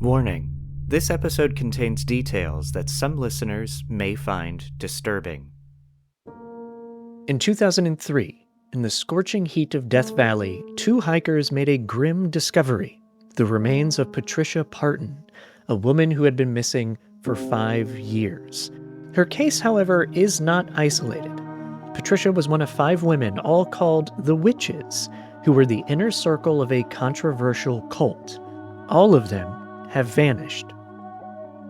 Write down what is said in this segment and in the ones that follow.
Warning: this episode contains details that some listeners may find disturbing. In 2003, in the scorching heat of Death Valley, two hikers made a grim discovery: the remains of Patricia Parton, a woman who had been missing for 5 years. Her case, however, is not isolated. Patricia was one of 5 women, all called the Witches, who were the inner circle of a controversial cult. All of them have vanished.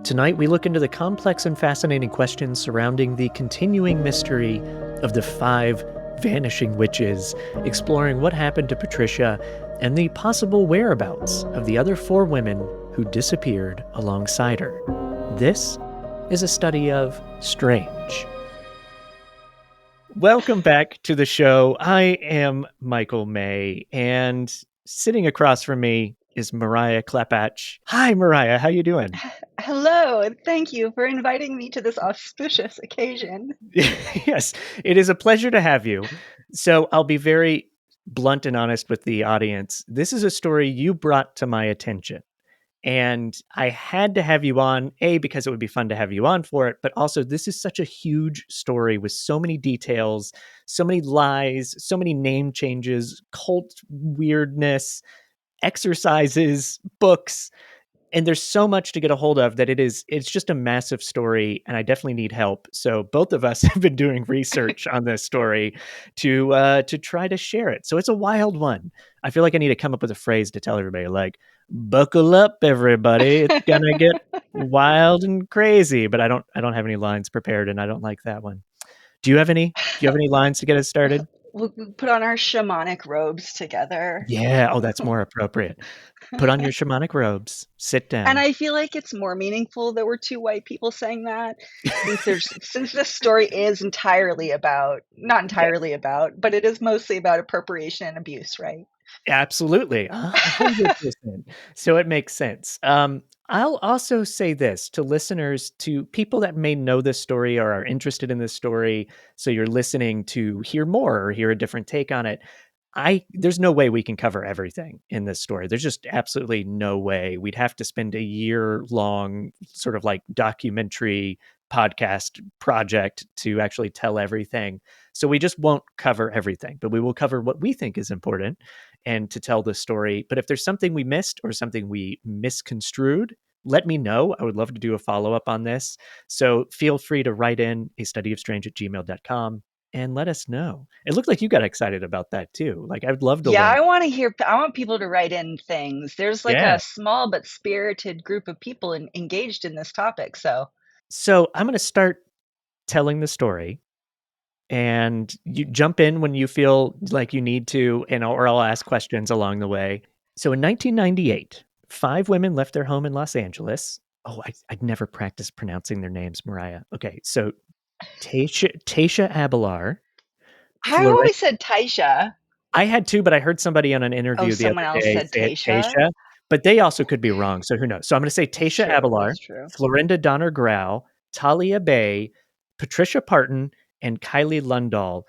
Tonight, we look into the complex and fascinating questions surrounding the continuing mystery of the 5 vanishing witches, exploring what happened to Patricia and the possible whereabouts of the other 4 women who disappeared alongside her. This is a study of strange. Welcome back to the show. I am Michael May, and sitting across from me is Mariah Klepach. Hi, Mariah. How you doing? Hello, and thank you for inviting me to this auspicious occasion. Yes, it is a pleasure to have you. So I'll be very blunt and honest with the audience. This is a story you brought to my attention. And I had to have you on, A, because it would be fun to have you on for it, but also this is such a huge story with so many details, so many lies, so many name changes, cult weirdness, exercises, books. And there's so much to get a hold of that it's just a massive story, and I definitely need help. So both of us have been doing research on this story to try to share it. So it's a wild one. I feel like I need to come up with a phrase to tell everybody, like, buckle up, everybody. It's gonna get wild and crazy. But I don't have any lines prepared, and I don't like that one. Do you have any? Do you have any lines to get us started? We'll put on our shamanic robes together. Yeah. Oh, that's more appropriate. Put on your shamanic robes. Sit down. And I feel like it's more meaningful that we're 2 white people saying that, since this story is not entirely about, but it is mostly about appropriation and abuse, right? Absolutely, 100%. So it makes sense. I'll also say this to listeners, to people that may know this story or are interested in this story, so you're listening to hear more or hear a different take on it. There's no way we can cover everything in this story. There's just absolutely no way. We'd have to spend a year-long sort of like documentary podcast project to actually tell everything. So we just won't cover everything, but we will cover what we think is important and to tell the story. But if there's something we missed or something we misconstrued, let me know. I would love to do a follow-up on this. So feel free to write in astudyofstrange@gmail.com and let us know. It looked like you got excited about that too. Like, I'd love to Yeah, learn. I want people to write in things. There's like Yeah. a small but spirited group of people engaged in this topic, so So I'm going to start telling the story, and you jump in when you feel like you need to, or I'll ask questions along the way. So in 1998, 5 women left their home in Los Angeles. Oh, I'd never practiced pronouncing their names, Mariah. Okay, so Tasha Abelar, I always said Taisha. I had to, but I heard somebody on an Oh, interview the someone other else day said say it Taisha? Tasha, but they also could be wrong, so who knows? So I'm gonna say That's Tasha true, Abelar, that's true. Florinda Donner Grau, Talia Bay, Patricia Parton, and Kylie Lundahl.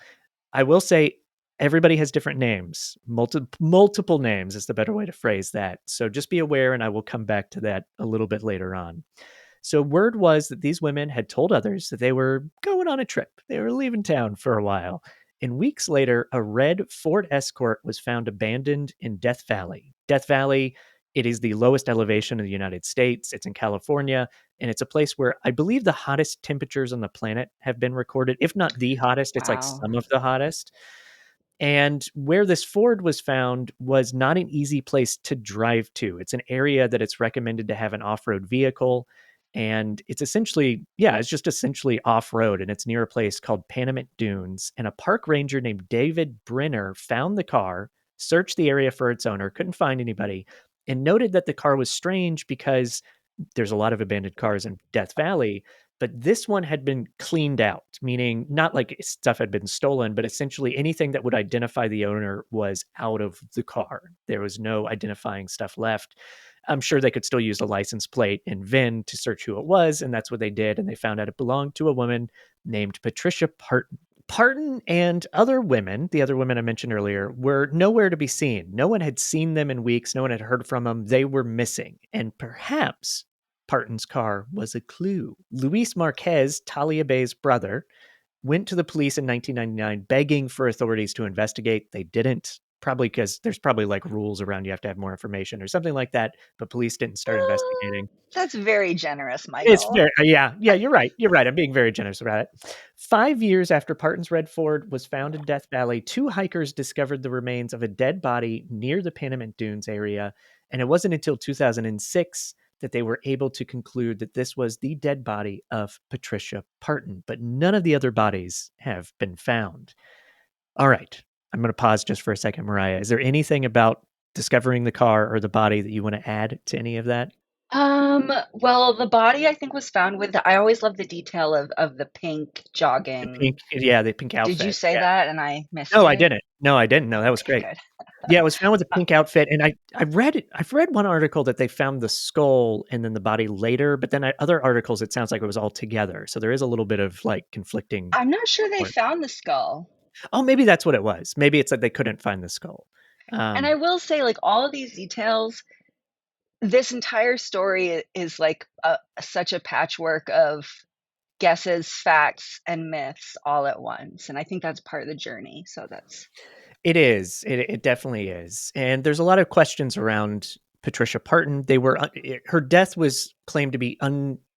I will say everybody has different names. Multiple names is the better way to phrase that. So just be aware, and I will come back to that a little bit later on. So word was that these women had told others that they were going on a trip. They were leaving town for a while. And weeks later, a red Ford Escort was found abandoned in Death Valley. Death Valley, it is the lowest elevation in the United States. It's in California, and it's a place where I believe the hottest temperatures on the planet have been recorded. If not the hottest, it's like Wow. some of the hottest. And where this Ford was found was not an easy place to drive to. It's an area that it's recommended to have an off-road vehicle. And it's just essentially off-road. And it's near a place called Panamint Dunes. And a park ranger named David Brenner found the car, searched the area for its owner, couldn't find anybody, and noted that the car was strange because there's a lot of abandoned cars in Death Valley, but this one had been cleaned out, meaning not like stuff had been stolen, but essentially anything that would identify the owner was out of the car. There was no identifying stuff left. I'm sure they could still use the license plate and VIN to search who it was, and that's what they did, and they found out it belonged to a woman named Patricia Parton. Parton and other women, the other women I mentioned earlier, were nowhere to be seen. No one had seen them in weeks. No one had heard from them. They were missing. And perhaps Parton's car was a clue. Luis Marquez, Talia Bay's brother, went to the police in 1999 begging for authorities to investigate. They didn't, probably because there's probably like rules around you have to have more information or something like that. But police didn't start Uh, investigating. that's very generous, It's Michael. very, yeah, you're right. You're right. I'm being very generous about it. 5 years after Parton's Red Ford was found in Death Valley, two hikers discovered the remains of a dead body near the Panamint Dunes area. And it wasn't until 2006 that they were able to conclude that this was the dead body of Patricia Parton. But none of the other bodies have been found. All right. I'm going to pause just for a second, Mariah. Is there anything about discovering the car or the body that you want to add to any of that? Well, the body I think was found with I always love the detail of the pink The jogging. pink, yeah, the pink Did you outfit. say Yeah. that and I missed No, I it? didn't. No, I didn't. No, that was Okay, great. good. Yeah, it was found with a Uh, pink outfit, and I've read one article that they found the skull and then the body later, but then other articles it sounds like it was all together. So there is a little bit of like conflicting I'm not sure they reports. found the skull. Oh, maybe that's what it was. Maybe it's that they couldn't find the skull. And I will say, like, all of these details, this entire story is like such a patchwork of guesses, facts, and myths all at once. And I think that's part of the journey. So that's It is. It definitely is. And there's a lot of questions around Patricia Parton. Her death was claimed to be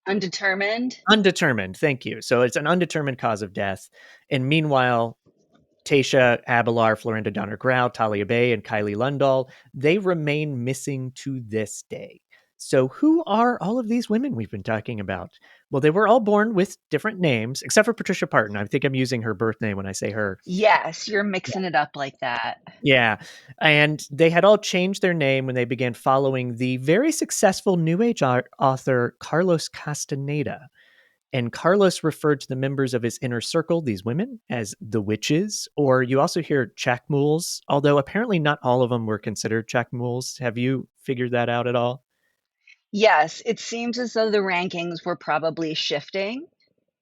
undetermined. undetermined. Thank you. So it's an undetermined cause of death. And meanwhile, Tasha, Abelar, Florinda Donner Grau, Talia Bay, and Kylie Lundahl, they remain missing to this day. So who are all of these women we've been talking about? Well, they were all born with different names, except for Patricia Parton. I think I'm using her birth name when I say her. Yes, you're mixing it up like that. Yeah. And they had all changed their name when they began following the very successful New Age author Carlos Castaneda. And Carlos referred to the members of his inner circle, these women, as the witches, or you also hear chakmuls, although apparently not all of them were considered chakmuls. Have you figured that out at all? Yes, it seems as though the rankings were probably shifting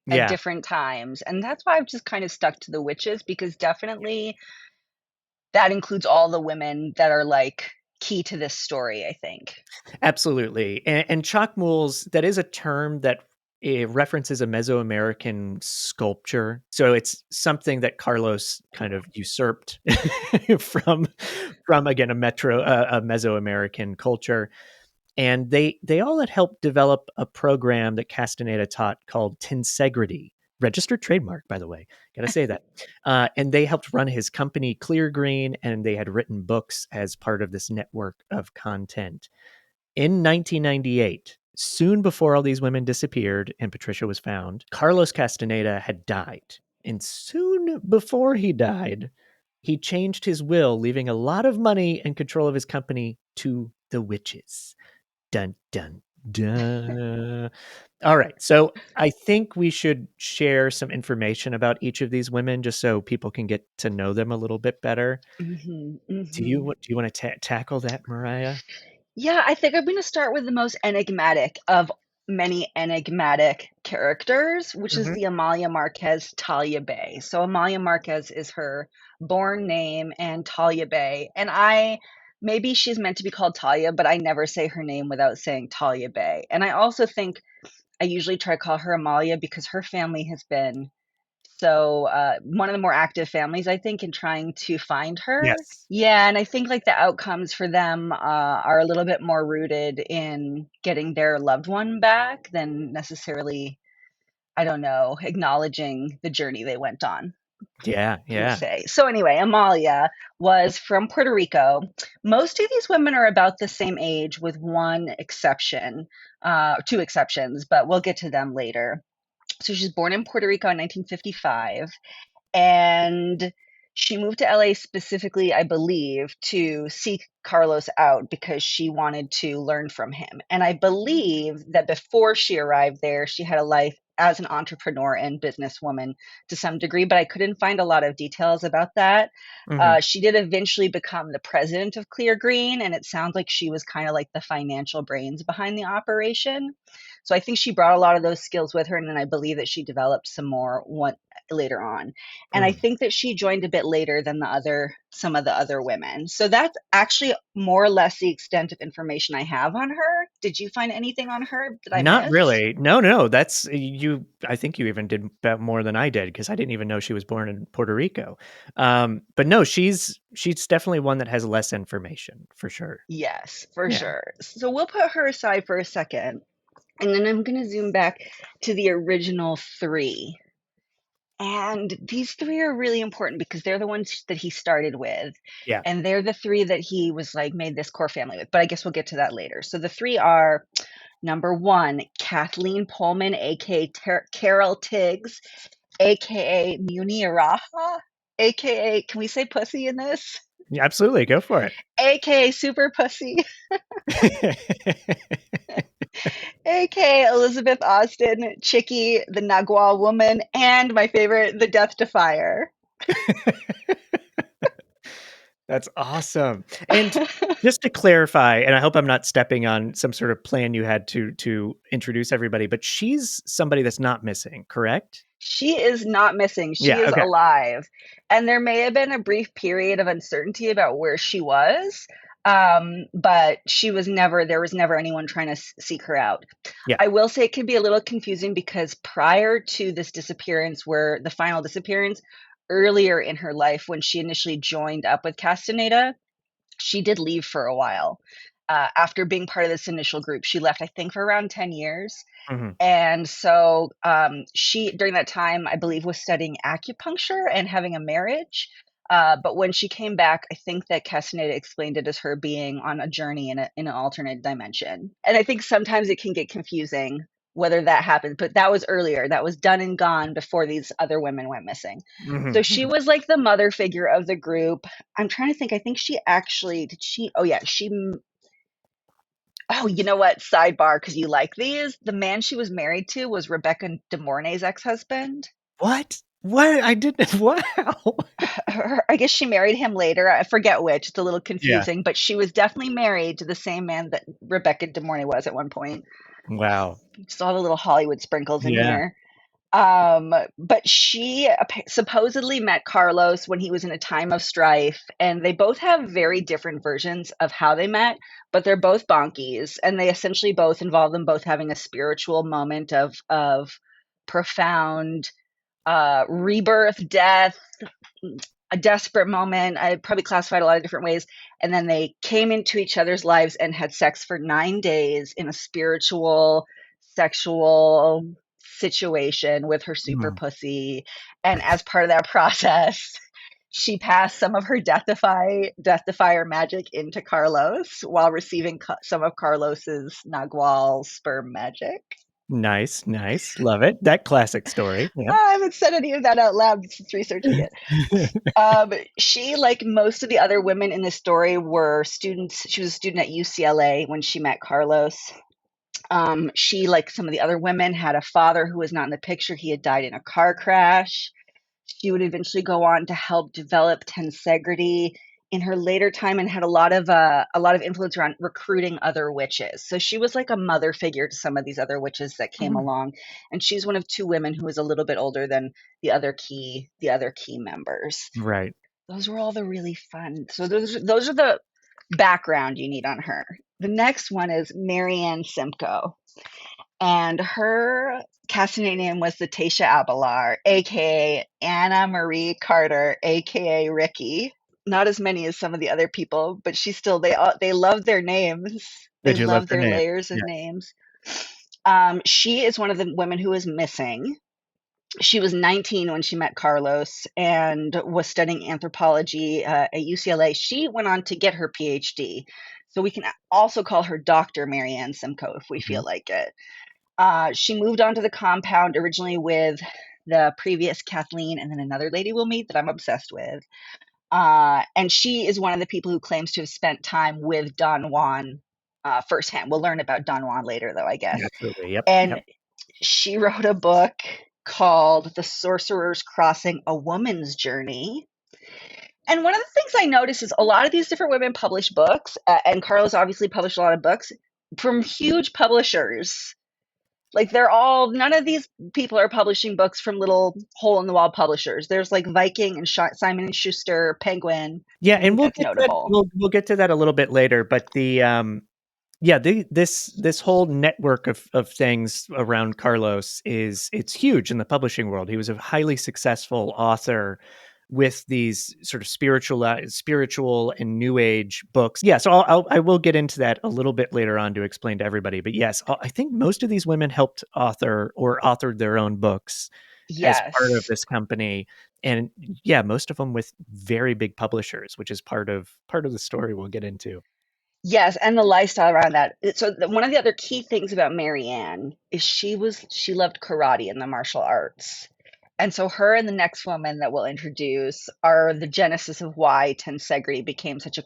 at Yeah, different times. And that's why I've just kind of stuck to the witches because definitely that includes all the women that are like key to this story, I think. absolutely. And chakmuls, that is a term that it references a Mesoamerican sculpture. So it's something that Carlos kind of usurped from from again a Mesoamerican culture. And they all had helped develop a program that Castaneda taught called Tensegrity, registered trademark, by the way. Got to say that. And they helped run his company, Clear Green, and they had written books as part of this network of content. In 1998, soon before all these women disappeared and Patricia was found, Carlos Castaneda had died. And soon before he died, he changed his will, leaving a lot of money and control of his company to the witches. Dun, dun, dun. All right. So I think we should share some information about each of these women just so people can get to know them a little bit better. Do you want to tackle that, Mariah? Yeah, I think I'm going to start with the most enigmatic of many enigmatic characters, which is Hmm. the Amalia Marquez Talia Bay. So Amalia Marquez is her born name and Talia Bay. And maybe she's meant to be called Talia, but I never say her name without saying Talia Bay. And I also think I usually try to call her Amalia because her family has been one of the more active families, I think, in trying to find her. Yes. Yeah, and I think like the outcomes for them are a little bit more rooted in getting their loved one back than necessarily, I don't know, acknowledging the journey they went on Yeah. per Yeah. se. So anyway, Amalia was from Puerto Rico. Most of these women are about the same age, with one exception, two exceptions, but we'll get to them later. So she's born in Puerto Rico in 1955, and she moved to LA specifically, I believe, to seek Carlos out because she wanted to learn from him. And I believe that before she arrived there, she had a life as an entrepreneur and businesswoman to some degree, but I couldn't find a lot of details about that. Hmm. She did eventually become the president of Clear Green, and it sounds like she was kind of like the financial brains behind the operation. So I think she brought a lot of those skills with her, and then I believe that she developed some more one later on. And I Hmm. think that she joined a bit later than some of the other women. So that's actually more or less the extent of information I have on her. Did you find anything on her that I Not missed? really. No, no, that's you. I think you even did more than I did because I didn't even know she was born in Puerto Rico. But no, she's definitely one that has less information for sure. Yes, for Yeah, sure. So we'll put her aside for a second. And then I'm going to zoom back to the original three. And these three are really important because they're the ones that he started with. yeah. And they're the three that he was like made this core family with. But I guess we'll get to that later. So the three are number one, Kathleen Pullman, aka Carol Tiggs, aka Muni Araha, aka, can we say pussy in this? Yeah, absolutely. Go for it. Aka Super Pussy, aka Elizabeth Austin, Chicky, the Nagual woman, and my favorite, the Death Defier. That's awesome. And just to clarify, and I hope I'm not stepping on some sort of plan you had to introduce everybody, but she's somebody that's not missing, correct? She is not missing. She Yeah. is Okay. alive. And there may have been a brief period of uncertainty about where she was, but there was never anyone trying to seek her out. Yeah. I will say it can be a little confusing because prior to this disappearance, where the final disappearance, earlier in her life, when she initially joined up with Castaneda, she did leave for a while. After being part of this initial group, she left, I think, for around 10 years. Hmm. And so she, during that time, I believe, was studying acupuncture and having a marriage. But when she came back, I think that Castaneda explained it as her being on a journey in an alternate dimension. And I think sometimes it can get confusing whether that happened, but that was earlier. That was done and gone before these other women went missing. So she Hmm. was like the mother figure of the group. I'm trying to think. I think she actually did she. Oh yeah, oh, you know what? Sidebar, because you like these. The man she was married to was Rebecca De Mornay's ex-husband. What? What? I didn't. Wow. I guess she married him later. I forget which. It's a little Yeah. confusing, but she was definitely married to the same man that Rebecca De Mornay was at one point. Wow. Just all the little Hollywood sprinkles in Yeah. here. But she supposedly met Carlos when he was in a time of strife, and they both have very different versions of how they met, but they're both bonkies, and they essentially both involve them both having a spiritual moment of profound rebirth, death, a desperate moment. I probably classified a lot of different ways. And then they came into each other's lives and had sex for 9 days in a spiritual, sexual situation with her super Mm. pussy. And as part of that process, she passed some of her death defier magic into Carlos while receiving some of Carlos's Nagual sperm magic. Nice. Nice. Love it. That classic story. Yep. I haven't said any of that out loud since researching it. She, like most of the other women in the story, were students. She was a student at UCLA when she met Carlos. She, like some of the other women, had a father who was not in the picture. He had died in a car crash. She would eventually go on to help develop Tensegrity in her later time and had a lot of influence around recruiting other witches. So she was like a mother figure to some of these other witches that came Mhm. along. And she's one of two women who was a little bit older than the other key members. Right. Those were all the really fun. So those are the background you need on her. The next one is Marianne Simcoe, and her Castaneda name was Latasha Abelar, aka Anna Marie Carter, aka Ricky. Not as many as some of the other people, but they love their names. They They do love love their their name. layers of Yeah. names. She is one of the women who is missing. She was 19 when she met Carlos and was studying anthropology at UCLA. She went on to get her PhD. So we can also call her Dr. Marianne Simcoe if we Mhm. feel like it. She moved onto the compound originally with the previous Kathleen and then another lady we'll meet that I'm obsessed with. And she is one of the people who claims to have spent time with Don Juan firsthand. We'll learn about Don Juan later, though, I guess. Absolutely. Yep. And Yep. She wrote a book called The Sorcerer's Crossing: A Woman's Journey. And one of the things I noticed is a lot of these different women publish books, and Carlos obviously published a lot of books from huge publishers. Like they're all none of these people are publishing books from little hole in the wall publishers. There's like Viking and Simon and Schuster, Penguin. Yeah, I and think we'll that's get to that. notable. We'll get to that a little bit later. But this whole network of things around Carlos it's huge in the publishing world. He was a highly successful author with these sort of spiritual and new age books. Yeah, so I will get into that a little bit later on to explain to everybody. But yes, I think most of these women helped author or authored their own books as part of Yes. this company. And yeah, most of them with very big publishers, which is part of the story we'll get into. Yes, and the lifestyle around that. So one of the other key things about Marianne is she loved karate and the martial arts. And so her and the next woman that we'll introduce are the genesis of why Tensegrity became such a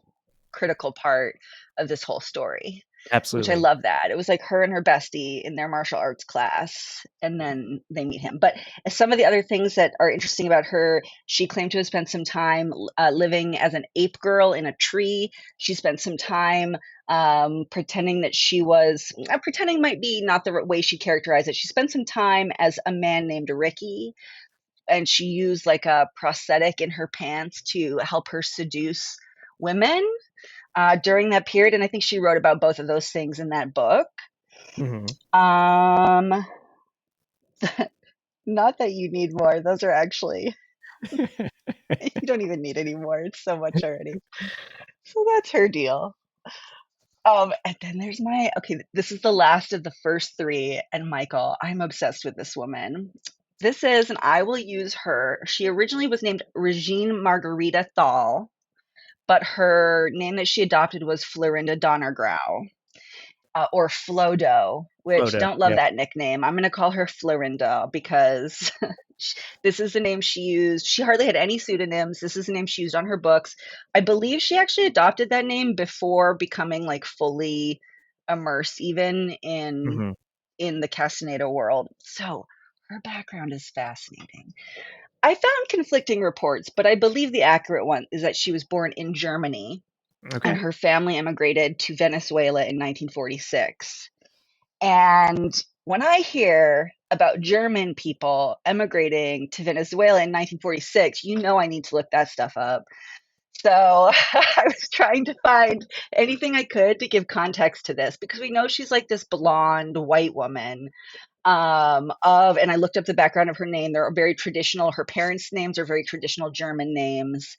critical part of this whole story, which I Absolutely. love that. It was like her and her bestie in their martial arts class, and then they meet him. But some of the other things that are interesting about her, she claimed to have spent some time living as an ape girl in a tree. She spent some time pretending that she was, pretending might be not the way she characterized it. She spent some time as a man named Ricky, and she used like a prosthetic in her pants to help her seduce women during that period. And I think she wrote about both of those things in that book. Hmm. Um, not that you need more. Those are actually, you don't even need any more. It's so much already. So that's her deal. And then there's okay, this is the last of the first three. And Michael, I'm obsessed with this woman. This is, and I will use her. She originally was named Regine Margarita Thal, but her name that she adopted was Florinda Donnergrau. Or Flodo, which Rhoda. don't love Yep. that nickname. I'm going to call her Florinda because this is the name she used. She hardly had any pseudonyms. This is the name she used on her books. I believe she actually adopted that name before becoming like fully immersed even Hmm. in the Castaneda world. So her background is fascinating. I found conflicting reports, but I believe the accurate one is that she was born in Germany and Okay. her family immigrated to Venezuela in 1946. And when I hear about German people emigrating to Venezuela in 1946, you know I need to look that stuff up. So I was trying to find anything I could to give context to this because we know she's like this blonde white woman and I looked up the background of her name. They're very traditional. Her parents' names are very traditional German names,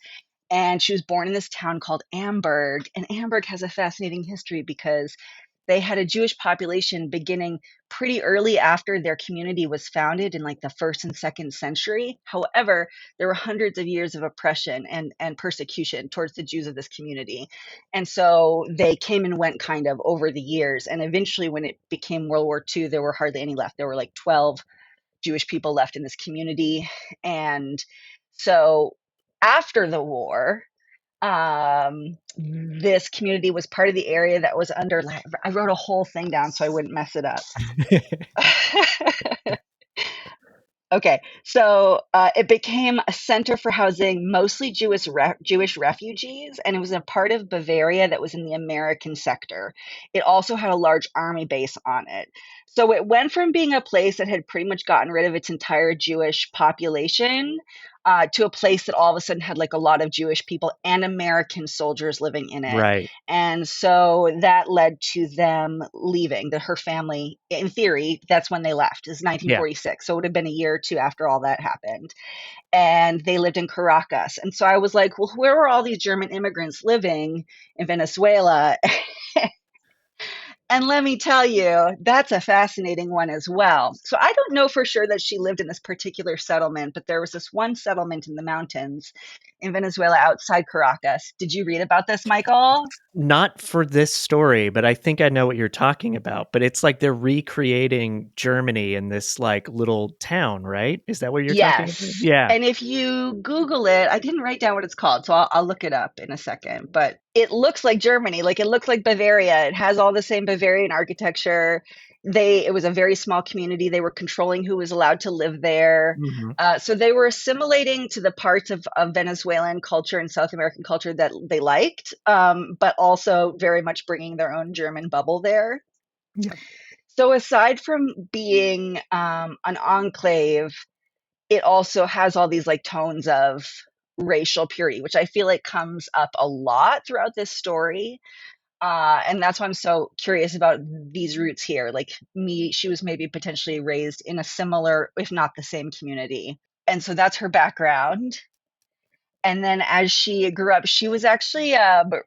and she was born in this town called Amberg. And Amberg has a fascinating history because they had a Jewish population beginning pretty early after their community was founded in like the first and second century. However, there were hundreds of years of oppression and persecution towards the Jews of this community. And so they came and went kind of over the years. And eventually, when it became World War II, there were hardly any left. There were like 12 Jewish people left in this community. And so after the war, this community was part of the area that was under, I wrote a whole thing down so I wouldn't mess it up. Okay, so it became a center for housing mostly Jewish refugees, and it was a part of Bavaria that was in the American sector. It also had a large army base on it. So it went from being a place that had pretty much gotten rid of its entire Jewish population to a place that all of a sudden had like a lot of Jewish people and American soldiers living in it. Right. And so that led to them leaving. Her family, in theory, that's when they left, is Yeah. 1946. So it would have been a year or two after all that happened. And they lived in Caracas. And so I was like, well, where were all these German immigrants living in Venezuela? And let me tell you, that's a fascinating one as well. So I don't know for sure that she lived in this particular settlement, but there was this one settlement in the mountains in Venezuela outside Caracas. Did you read about this, Michael? Not for this story, but I think I know what you're talking about. But it's like they're recreating Germany in this like little town, right? Is that what you're talking about? Yes. Yeah. And if you Google it, I didn't write down what it's called, so I'll look it up in a second. But it looks like Germany, like it looks like Bavaria. It has all the same Bavarian architecture. It was a very small community. They were controlling who was allowed to live there. Hmm. So they were assimilating to the parts of Venezuelan culture and South American culture that they liked, but also very much bringing their own German bubble there. Yeah. So aside from being an enclave, it also has all these like tones of racial purity, which I feel like comes up a lot throughout this story. And that's why I'm so curious about these roots here. Like me, she was maybe potentially raised in a similar, if not the same community. And so that's her background. And then as she grew up, she was actually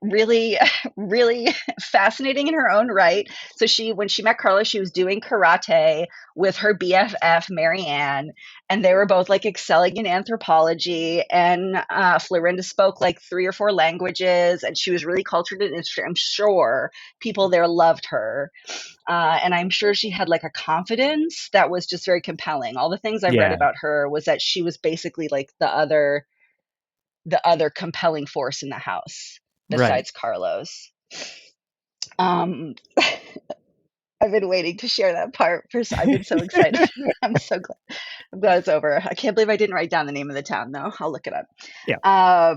really, really fascinating in her own right. So when she met Carlos, she was doing karate with her BFF, Marianne, and they were both like excelling in anthropology. And Florinda spoke like 3 or 4 languages, and she was really cultured and interested. I'm sure people there loved her. And I'm sure she had like a confidence that was just very compelling. All the things I've read Yeah. about her was that she was basically like the other compelling force in the house Right. besides Carlos. Um, I've been waiting to share that part. First, I've been so excited. I'm so glad. I'm glad it's over. I can't believe I didn't write down the name of the town, though. I'll look it up. Yeah.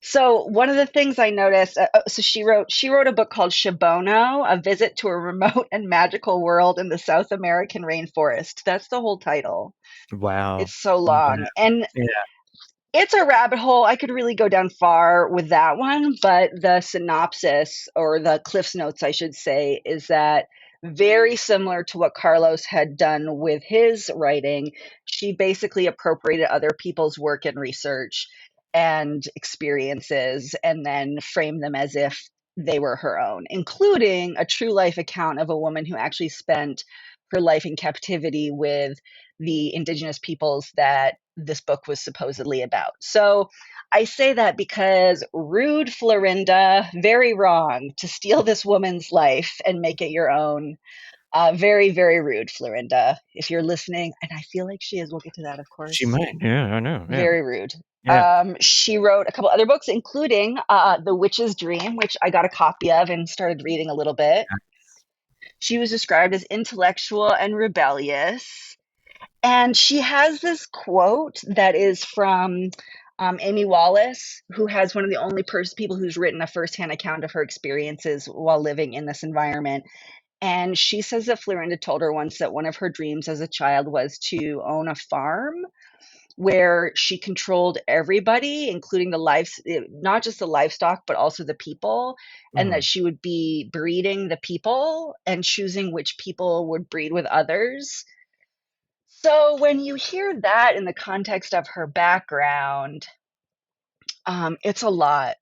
So one of the things I noticed, so she wrote a book called Shibono: A Visit to a Remote and Magical World in the South American Rainforest. That's the whole title. Wow. It's so Yeah. long, and Yeah. it's a rabbit hole. I could really go down far with that one, but the synopsis, or the Cliff's Notes, I should say, is that very similar to what Carlos had done with his writing. She basically appropriated other people's work and research and experiences and then framed them as if they were her own, including a true life account of a woman who actually spent her life in captivity with the indigenous peoples that this book was supposedly about. So I say that because rude Florinda, very wrong to steal this woman's life and make it your own. Very, very rude, Florinda. If you're listening, and I feel like she is, we'll get to that, of She course. might. Yeah, I know. Yeah. Very rude. Yeah. She wrote a couple other books, including The Witch's Dream, which I got a copy of and started reading a little bit. She was described as intellectual and rebellious. And she has this quote that is from Amy Wallace, who has one of the only people who's written a firsthand account of her experiences while living in this environment. And she says that Florinda told her once that one of her dreams as a child was to own a farm where she controlled everybody, including not just the livestock, but also the people, and that Mhm. she would be breeding the people and choosing which people would breed with others. So when you hear that in the context of her background, it's a lot.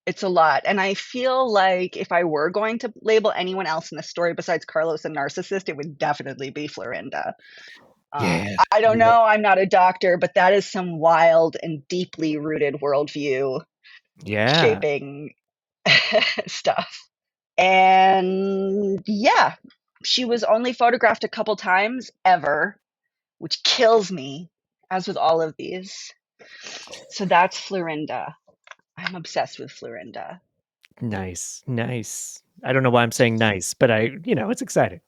It's a lot. And I feel like if I were going to label anyone else in the story besides Carlos a narcissist, it would definitely be Florinda. Yeah. I don't Yeah. know. I'm not a doctor, but that is some wild and deeply rooted worldview Yeah. shaping stuff. And yeah, she was only photographed a couple times ever, which kills me, as with all of these. So that's Florinda. I'm obsessed with Florinda. Nice. Nice. I don't know why I'm saying nice, but it's exciting.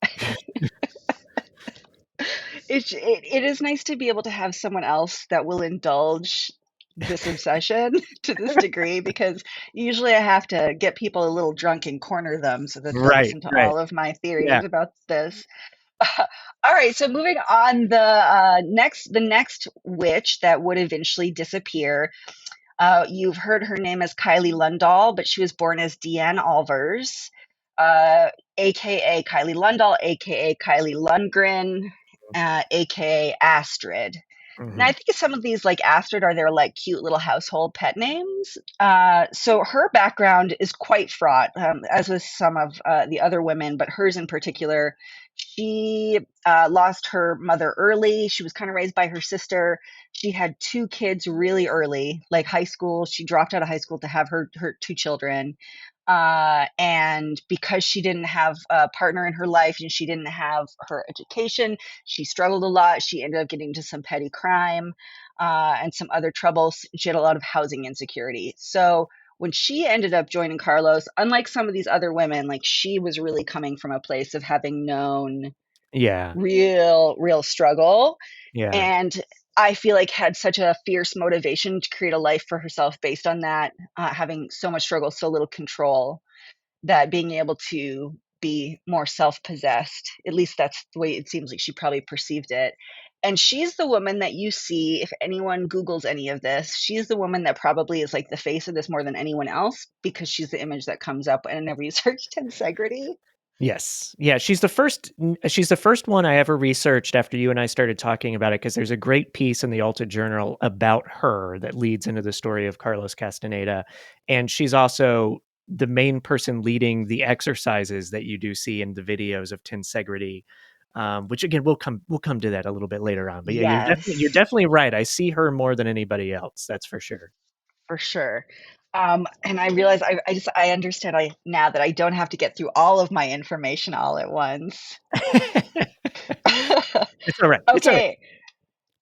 It is nice to be able to have someone else that will indulge this obsession to this degree, because usually I have to get people a little drunk and corner them so that they'll Right. listen to Right. all of my Yeah. theories about this. All right, so moving on, the next witch that would eventually disappear. You've heard her name as Kylie Lundahl, but she was born as Deanne Alvers, uh, aka Kylie Lundahl, aka Kylie Lundgren, aka Astrid. Now, I Mhm. think some of these, like Astrid, are their like cute little household pet names. So her background is quite fraught, as with some of the other women, but hers in particular. She lost her mother early. She was kind of raised by her sister. She had 2 kids really early, like high school. She dropped out of high school to have her 2 children. And because she didn't have a partner in her life and she didn't have her education, she struggled a lot. She ended up getting into some petty crime and some other troubles. She had a lot of housing insecurity. So when she ended up joining Carlos, unlike some of these other women, like she was really coming from a place of having known Yeah. real struggle, Yeah. and I feel like had such a fierce motivation to create a life for herself based on that, having so much struggle, so little control, that being able to be more self-possessed, at least that's the way it seems like she probably perceived it. And she's the woman that you see if anyone Googles any of this, she's the woman that probably is like the face of this more than anyone else because she's the image that comes up whenever you search Tensegrity. Yes. Yeah, she's the first one I ever researched after you and I started talking about it, because there's a great piece in the Alta Journal about her that leads into the story of Carlos Castaneda. And she's also the main person leading the exercises that you do see in the videos of Tensegrity. Which again we'll come to that a little bit later on. But yeah, you're Yes, definitely right. I see her more than anybody else, that's for sure. for sure. And I realize I understand now that I don't have to get through all of my information all at once. It's all right. It's all right. Okay,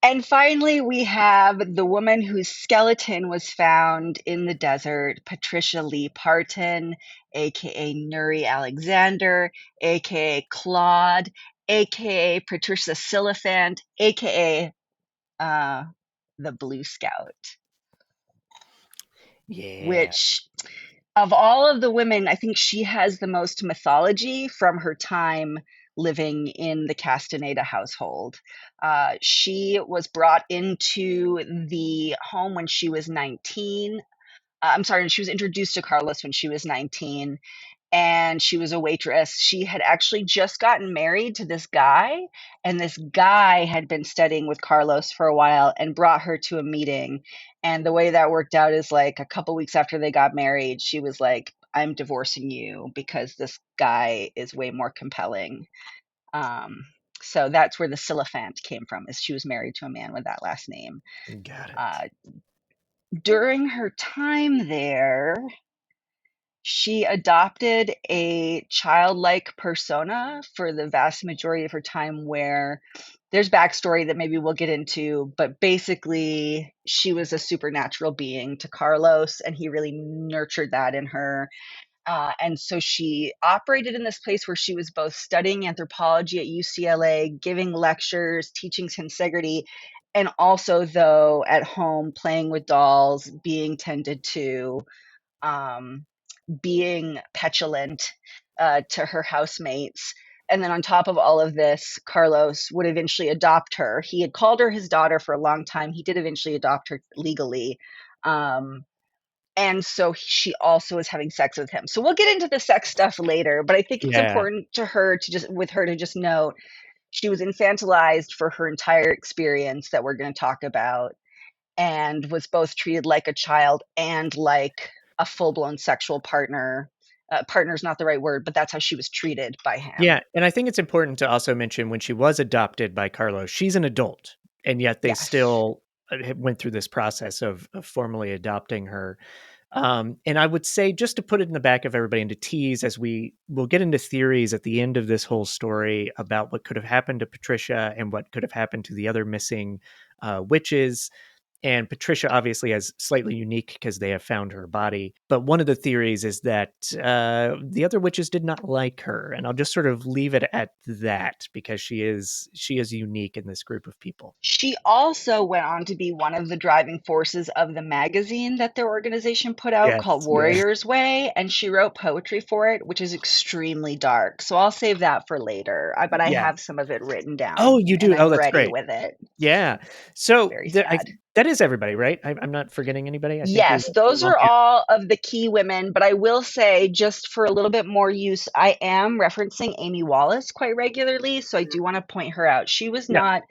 and finally, we have the woman whose skeleton was found in the desert, Patricia Lee Parton, aka Nuri Alexander, aka Claude, aka Patricia Siliphant, aka uh, the Blue Scout, Yeah. which of all of the women, I think she has the most mythology from her time living in the Castaneda household. She was brought into the home when she was 19. I'm sorry, she was introduced to Carlos when she was 19, and she was a waitress. She had actually just gotten married to this guy, and this guy had been studying with Carlos for a while and brought her to a meeting. And the way that worked out is like a couple weeks after they got married, she was like, I'm divorcing you because this guy is way more compelling. Um, so that's where the Siliphant came from, is she was married to a man with that last name. Got it. Uh, During her time there, she adopted a childlike persona for the vast majority of her time, where there's backstory that maybe we'll get into, but basically she was a supernatural being to Carlos, and he really nurtured that in her. And so she operated in this place where she was both studying anthropology at UCLA, giving lectures, teaching tensegrity, and also, though, at home playing with dolls, being tended to, um, being petulant to her housemates. And then on top of all of this, Carlos would eventually adopt her. He had called her his daughter for a long time. He did eventually adopt her legally. Um, and so she also is having sex with him. So we'll get into the sex stuff later, but I think it's Yeah. important to her to just with her to just note she was infantilized for her entire experience that we're going to talk about, and was both treated like a child and like a full-blown sexual partner. Partner's not the right word, but that's how she was treated by him. Yeah, and I think it's important to also mention when she was adopted by Carlos, she's an adult, and yet they Yes. still went through this process of formally adopting her. And I would say, just to put it in the back of everybody and to tease, as we will get into theories at the end of this whole story about what could have happened to Patricia and what could have happened to the other missing witches. And Patricia obviously is slightly unique because they have found her body. But one of the theories is that the other witches did not like her, and I'll just sort of leave it at that because she is unique in this group of people. She also went on to be one of the driving forces of the magazine that their organization put out called Yes, yeah, Warrior's Way, and she wrote poetry for it, which is extremely dark. So I'll save that for later. But I yeah. have some of it written Oh, down, you and do? Oh, I'm that's ready great. with it. Yeah. So Very sad. that is everybody, right? I'm not forgetting anybody. I think we Yes, went through those them all. are Yeah. all of the key women, but I will say, just for a little bit more use, I am referencing Amy Wallace quite regularly, so I do want to point her out. She was Yeah. not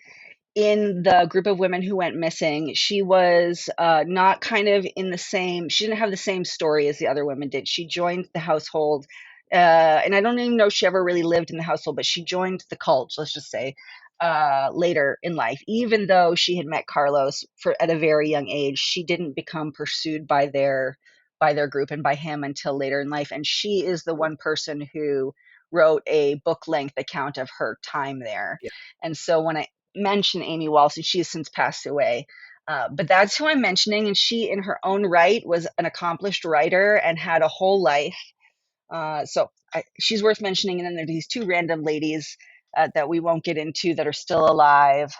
in the group of women who went missing. She was not kind of in the same, she didn't have the same story as the other women did. She joined the household, and I don't even know if she ever really lived in the household, but she joined the cult, let's just say, later in life. Even though she had met Carlos at a very young age, she didn't become pursued by their group and by him until later in life. And she is the one person who wrote a book length account of her time there. Yeah. And so when I mention Amy Wallace, and she has since passed away. But that's who I'm mentioning, and she, in her own right, was an accomplished writer and had a whole life. She's worth mentioning. And then there are these two random ladies that we won't get into that are still alive,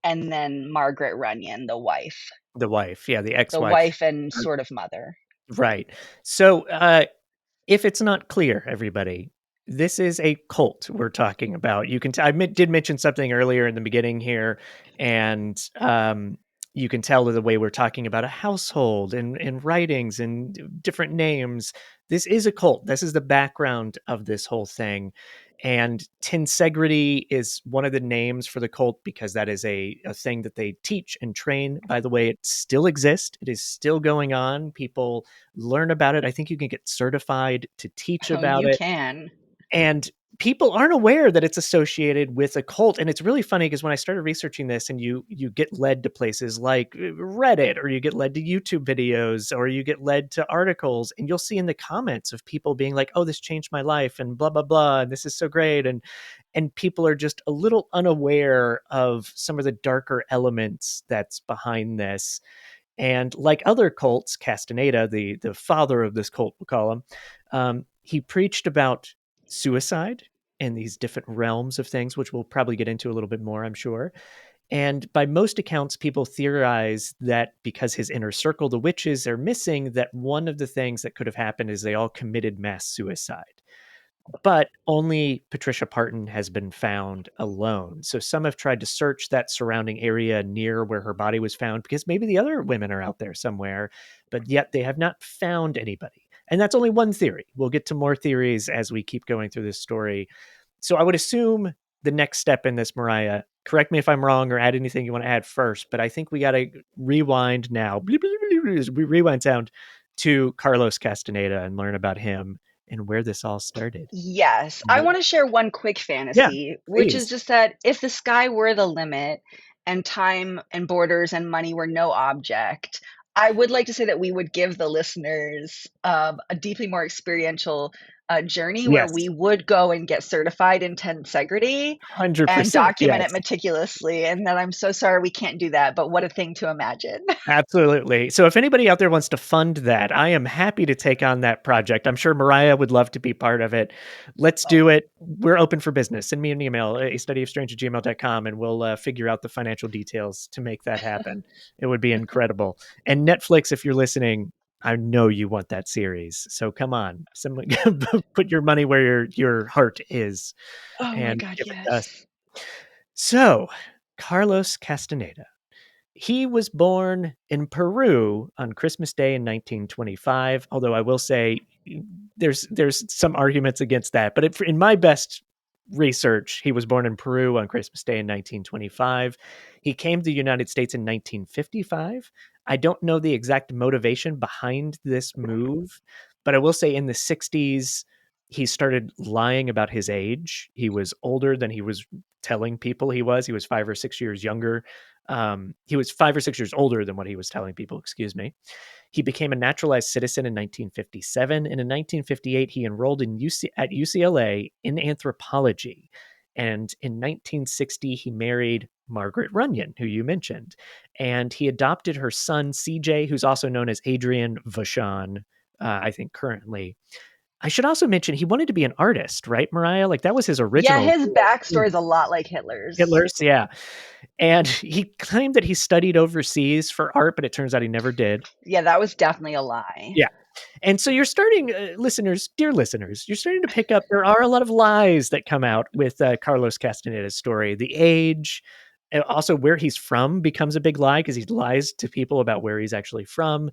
and then Margaret Runyon, The wife, yeah, the the ex-wife. wife and sort of mother. Right. So, if it's not clear, everybody, this is a cult we're talking about. You can did mention something earlier in the beginning here, and you can tell the way we're talking about a household and writings and different names. This is a cult. This is the background of this whole thing. And Tensegrity is one of the names for the cult because that is a thing that they teach and train. By the way, it still exists. It is still going on. People learn about it. I think you can get certified to teach Oh, about you it. can. And people aren't aware that it's associated with a cult. And it's really funny because when I started researching this and you get led to places like Reddit, or you get led to YouTube videos, or you get led to articles, and you'll see in the comments of people being like, oh, this changed my life and blah, blah, blah. And this is so great. And people are just a little unaware of some of the darker elements that's behind this. And like other cults, Castaneda, the father of this cult, we'll call him, he preached about suicide and these different realms of things, which we'll probably get into a little bit more, I'm sure. And by most accounts, people theorize that because his inner circle, the witches, are missing, that one of the things that could have happened is they all committed mass suicide. But only Patricia Parton has been found alone. So some have tried to search that surrounding area near where her body was found because maybe the other women are out there somewhere, but yet they have not found anybody. And that's only one theory. We'll get to more theories as we keep going through this story. So I would assume the next step in this, Mariah, correct me if I'm wrong or add anything you want to add first, but I think we got to rewind now. We rewind sound to Carlos Castaneda and learn about him and where this all started. Yes, I want to share one quick Yeah, fantasy, which is please. just that if the sky were the limit and time and borders and money were no object, I would like to say that we would give the listeners a deeply more experiential journey where Yes, we would go and get certified in tensegrity and 100%. document it Yes. meticulously. And then I'm so sorry we can't do that, but what a thing to imagine. Absolutely. So if anybody out there wants to fund that, I am happy to take on that project. I'm sure Mariah would love to be part of it. Let's Oh, do it. We're open for business. Send me an email, a studyofstrange@gmail.com, and we'll figure out the financial details to make that happen. It would be incredible. And Netflix, if you're listening, I know you want that series. So come on, put your money where your heart is oh my and God, give it to us. yes. So, Carlos Castaneda. He was born in Peru on Christmas Day in 1925, although I will say there's some arguments against that. But in my best research, he was born in Peru on Christmas Day in 1925. He came to the United States in 1955. I don't know the exact motivation behind this move, but I will say in the 60s, he started lying about his age. He was older than he was telling people he was. He was 5 or 6 years younger. He was 5 or 6 years older than what he was telling people, excuse me. He became a naturalized citizen in 1957, and in 1958, he enrolled at UCLA in anthropology. And in 1960, he married Margaret Runyon, who you mentioned, and he adopted her son, CJ, who's also known as Adrian Vachon, I think currently. I should also mention he wanted to be an artist, right, Mariah? Like that was his Yeah, original his goal. Yeah. backstory is a lot like Hitler's. Hitler's, yeah. And he claimed that he studied overseas for art, but it turns out he never did. Yeah, that was definitely a lie. Yeah. And so you're starting, listeners, dear listeners, you're starting to pick up there are a lot of lies that come out with Carlos Castaneda's story. The age, also where he's from becomes a big lie because he lies to people about where he's actually from,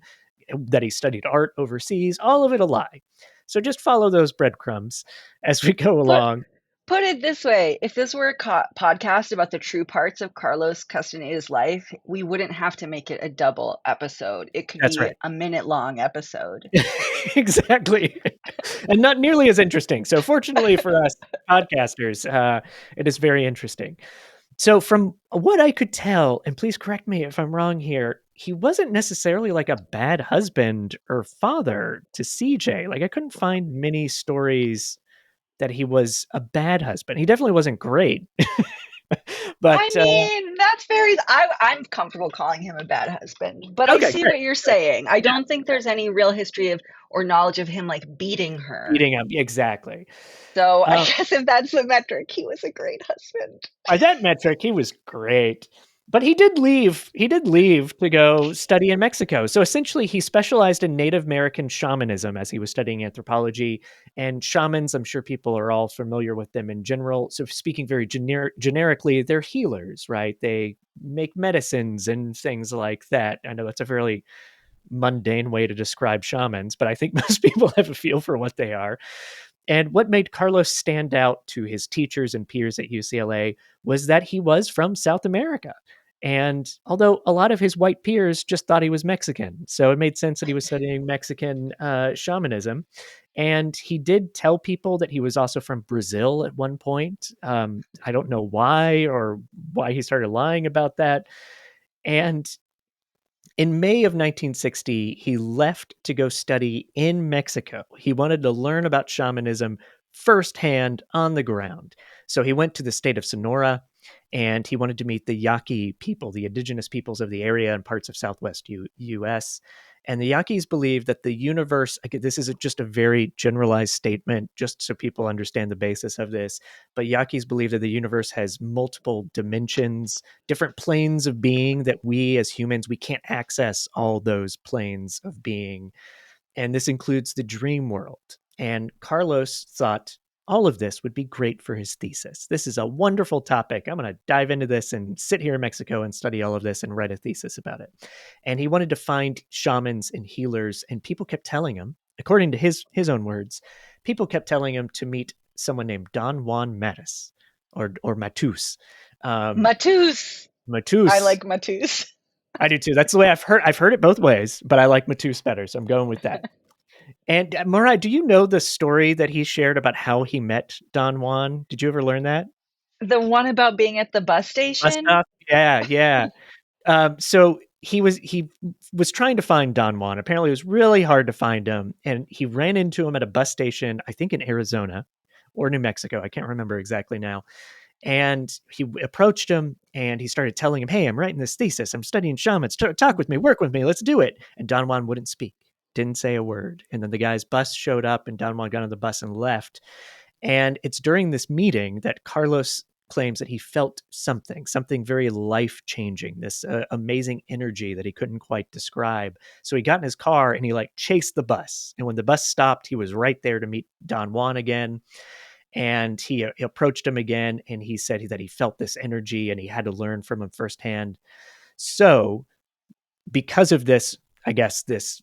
that he studied art overseas, all of it a lie. So just follow those breadcrumbs as we go Put along. put it this way, if this were a podcast about the true parts of Carlos Castaneda's life, we wouldn't have to make it a double episode. It could That's be right. a minute-long episode. Exactly. And not nearly as interesting. So fortunately for us podcasters, it is very interesting. So from what I could tell, and please correct me if I'm wrong here, he wasn't necessarily like a bad husband or father to CJ. Like I couldn't find many stories that he was a bad husband. He definitely wasn't great. I But mean, that's very. I'm comfortable calling him a bad husband, but I Okay, see great, what you're great. saying. I Yeah, don't think there's any real history of or knowledge of him like beating her. beating him, exactly. So I Um, guess if that's the metric, he was a great husband. by that metric, he was great. But he did leave. He did leave to go study in Mexico. So essentially, he specialized in Native American shamanism as he was studying anthropology. And shamans, I'm sure people are all familiar with them in general. So speaking very generically, they're healers, right? They make medicines and things like that. I know that's a fairly mundane way to describe shamans, but I think most people have a feel for what they are. And what made Carlos stand out to his teachers and peers at UCLA was that he was from South America. And although a lot of his white peers just thought he was Mexican, so it made sense that he was studying Mexican shamanism. And he did tell people that he was also from Brazil at one point. I don't know why or why he started lying about that. And in May of 1960, he left to go study in Mexico. He wanted to learn about shamanism firsthand on the ground. So he went to the state of Sonora and he wanted to meet the Yaqui people, the indigenous peoples of the area and parts of Southwest US. And the Yaquis believe that the universe, again, this is just a very generalized statement, just so people understand the basis of this. But Yaquis believe that the universe has multiple dimensions, different planes of being that we as humans, we can't access all those planes of being. And this includes the dream world. And Carlos thought all of this would be great for his thesis. This is a wonderful topic. I'm going to dive into this and sit here in Mexico and study all of this and write a thesis about it. And he wanted to find shamans and healers, and people kept telling him, according to his own words, people kept telling him to meet someone named Don Juan Matus or Matus. Um, Matus. I Matus. like Matus. I do too. That's the way I've heard it both ways, but I like Matus better, so I'm going with that. And Murai, do you know the story that he shared about how he met Don Juan? Did you ever learn that? The one about being at the bus Bus station? stop? Yeah, yeah. So he was trying to find Don Juan. Apparently, it was really hard to find him, and he ran into him at a bus station, I think in Arizona or New Mexico. I can't remember exactly now. And he approached him and he started telling him, "Hey, I'm writing this thesis. I'm studying shamans. Talk with me, work with me. Let's do it." And Don Juan wouldn't speak, didn't say a word. And then the guy's bus showed up and Don Juan got on the bus and left. And it's during this meeting that Carlos claims that he felt something very life changing, this amazing energy that he couldn't quite describe. So he got in his car and he like chased the bus. And when the bus stopped, he was right there to meet Don Juan again. And he approached him again and he said that he felt this energy and he had to learn from him firsthand. So, because of this, I guess, this